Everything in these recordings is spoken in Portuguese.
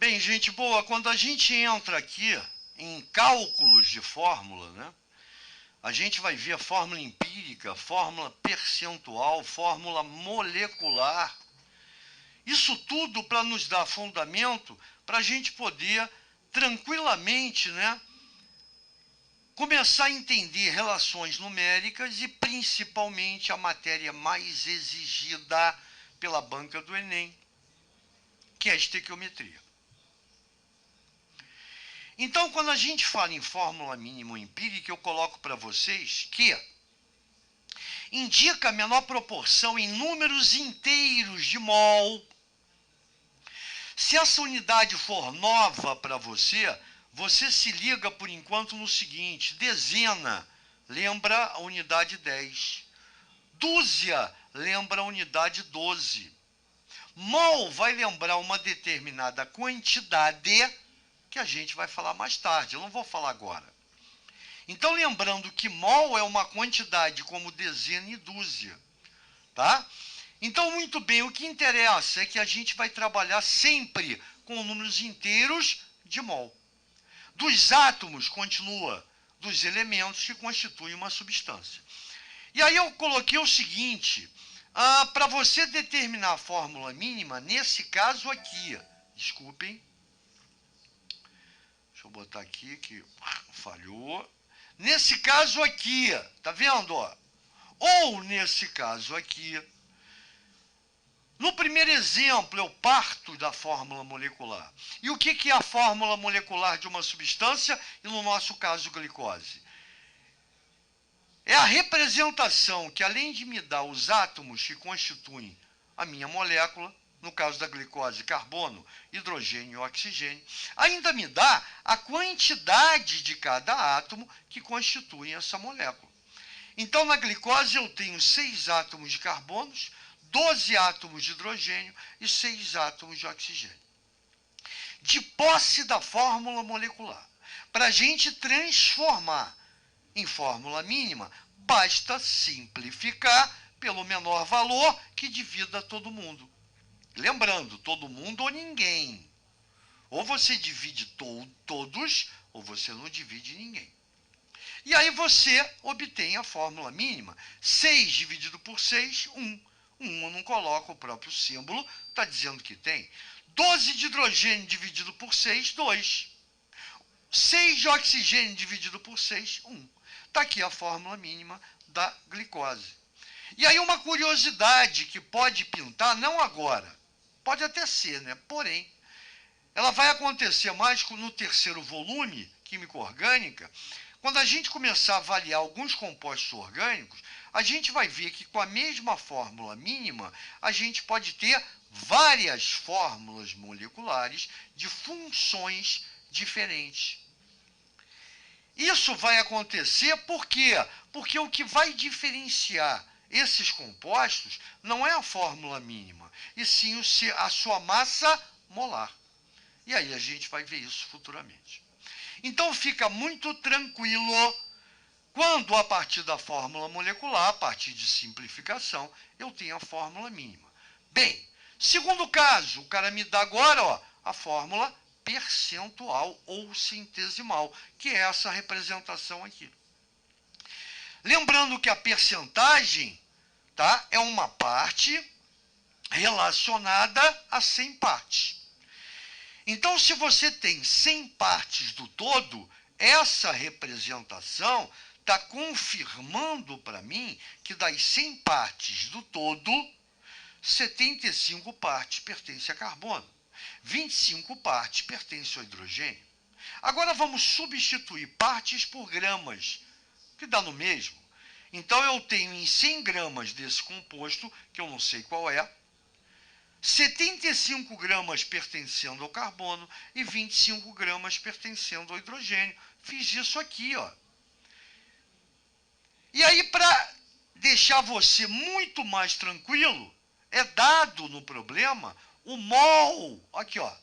Bem, gente boa, quando a gente entra aqui em cálculos de fórmula, né? A gente vai ver a fórmula empírica, fórmula percentual, fórmula molecular. Isso tudo para nos dar fundamento para a gente poder tranquilamente, né, começar a entender relações numéricas e principalmente a matéria mais exigida pela banca do Enem, que é a estequiometria. Então, quando a gente fala em fórmula mínima empírica, eu coloco para vocês que indica a menor proporção em números inteiros de mol. Se essa unidade for nova para você, você se liga por enquanto no seguinte: dezena lembra a unidade 10, dúzia lembra a unidade 12, mol vai lembrar uma determinada quantidade que a gente vai falar mais tarde, eu não vou falar agora. Então, lembrando que mol é uma quantidade como dezena e dúzia, tá? Então, muito bem, o que interessa é que a gente vai trabalhar sempre com números inteiros de mol. Dos átomos, continua, dos elementos que constituem uma substância. E aí eu coloquei o seguinte, para você determinar a fórmula mínima, nesse caso aqui, desculpem, deixa eu botar aqui que falhou. Nesse caso aqui, tá vendo? Ó? Ou nesse caso aqui, no primeiro exemplo, eu parto da fórmula molecular. E o que é a fórmula molecular de uma substância? E no nosso caso, glicose. É a representação que, além de me dar os átomos que constituem a minha molécula, no caso da glicose, carbono, hidrogênio e oxigênio, ainda me dá a quantidade de cada átomo que constituem essa molécula. Então, na glicose, eu tenho 6 átomos de carbono, 12 átomos de hidrogênio e 6 átomos de oxigênio. De posse da fórmula molecular, para a gente transformar em fórmula mínima, basta simplificar pelo menor valor que divida todo mundo. Lembrando, todo mundo ou ninguém. Ou você divide todos, ou você não divide ninguém. E aí você obtém a fórmula mínima. 6 dividido por 6, 1. 1 eu não coloco o próprio símbolo, está dizendo que tem. 12 de hidrogênio dividido por 6, 2. 6 de oxigênio dividido por 6, 1. Está aqui a fórmula mínima da glicose. E aí uma curiosidade que pode pintar, não agora, pode até ser, né? Porém, ela vai acontecer mais no terceiro volume, química orgânica. Quando a gente começar a avaliar alguns compostos orgânicos, a gente vai ver que com a mesma fórmula mínima, a gente pode ter várias fórmulas moleculares de funções diferentes. Isso vai acontecer por quê? Porque o que vai diferenciar esses compostos não é a fórmula mínima, e sim a sua massa molar. E aí a gente vai ver isso futuramente. Então fica muito tranquilo quando, a partir da fórmula molecular, a partir de simplificação, eu tenho a fórmula mínima. Bem, segundo caso, o cara me dá agora, ó, a fórmula percentual ou centesimal, que é essa representação aqui. Lembrando que a percentagem, tá, é uma parte relacionada a 100 partes. Então, se você tem 100 partes do todo, essa representação está confirmando para mim que das 100 partes do todo, 75 partes pertencem a carbono, 25 partes pertencem ao hidrogênio. Agora vamos substituir partes por gramas, que dá no mesmo. Então eu tenho em 100 gramas desse composto, que eu não sei qual é, 75 gramas pertencendo ao carbono e 25 gramas pertencendo ao hidrogênio. Fiz isso aqui, ó. E aí, para deixar você muito mais tranquilo, é dado no problema o mol, aqui, ó,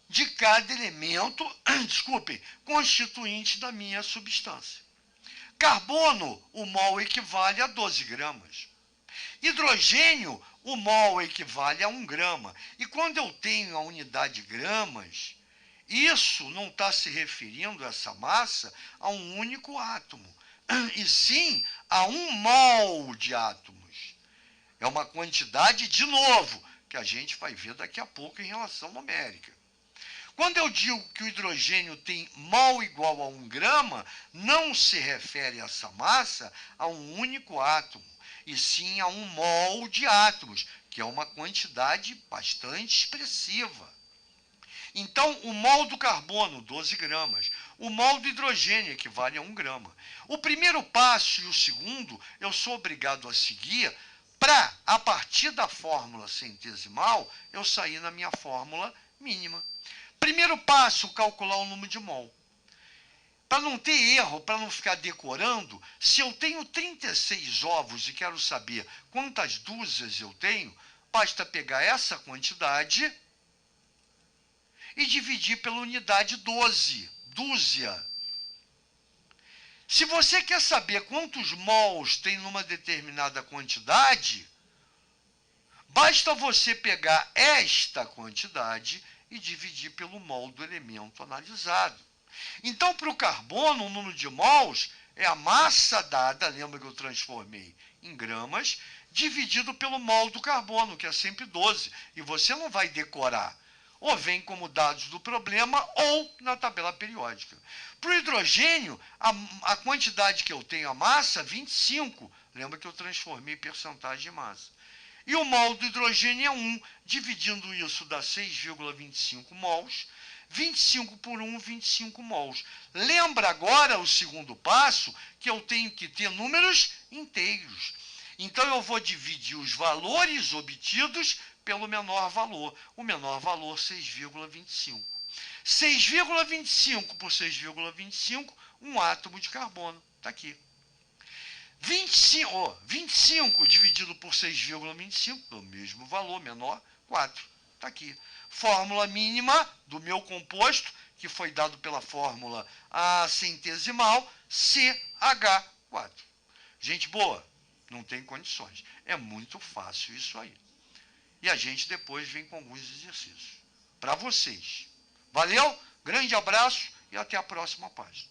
de cada elemento, desculpem, constituinte da minha substância. Carbono, o mol equivale a 12 gramas. Hidrogênio, o mol equivale a 1 grama. E quando eu tenho a unidade gramas, isso não está se referindo, essa massa, a um único átomo, e sim a 1 mol de átomos. É uma quantidade, de novo, que a gente vai ver daqui a pouco em relação numérica. Quando eu digo que o hidrogênio tem mol igual a 1 grama, não se refere essa massa a um único átomo, e sim a 1 mol de átomos, que é uma quantidade bastante expressiva. Então, o mol do carbono, 12 gramas. O mol do hidrogênio equivale a 1 grama. O primeiro passo e o segundo eu sou obrigado a seguir para, a partir da fórmula centesimal, eu sair na minha fórmula mínima. Primeiro passo, calcular o número de mol. Para não ter erro, para não ficar decorando, se eu tenho 36 ovos e quero saber quantas dúzias eu tenho, basta pegar essa quantidade e dividir pela unidade 12, dúzia. Se você quer saber quantos mols tem numa determinada quantidade, basta você pegar esta quantidade e dividir pelo mol do elemento analisado. Então, para o carbono, o número de mols é a massa dada, lembra que eu transformei em gramas, dividido pelo mol do carbono, que é sempre 12. E você não vai decorar. Ou vem como dados do problema ou na tabela periódica. Para o hidrogênio, a quantidade que eu tenho, a massa, 25. Lembra que eu transformei percentagem em massa. E o mol do hidrogênio é 1. Dividindo isso dá 6,25 mols. 25 por 1, 25 mols. Lembra agora o segundo passo, que eu tenho que ter números inteiros. Então, eu vou dividir os valores obtidos pelo menor valor. O menor valor, 6,25. 6,25 por 6,25, um átomo de carbono. Está aqui. 25 dividido por 6,25, o mesmo valor, menor, 4. Está aqui. Fórmula mínima do meu composto, que foi dado pela fórmula centesimal, CH4. Gente boa, não tem condições. É muito fácil isso aí. E a gente depois vem com alguns exercícios. Para vocês. Valeu? Grande abraço e até a próxima página.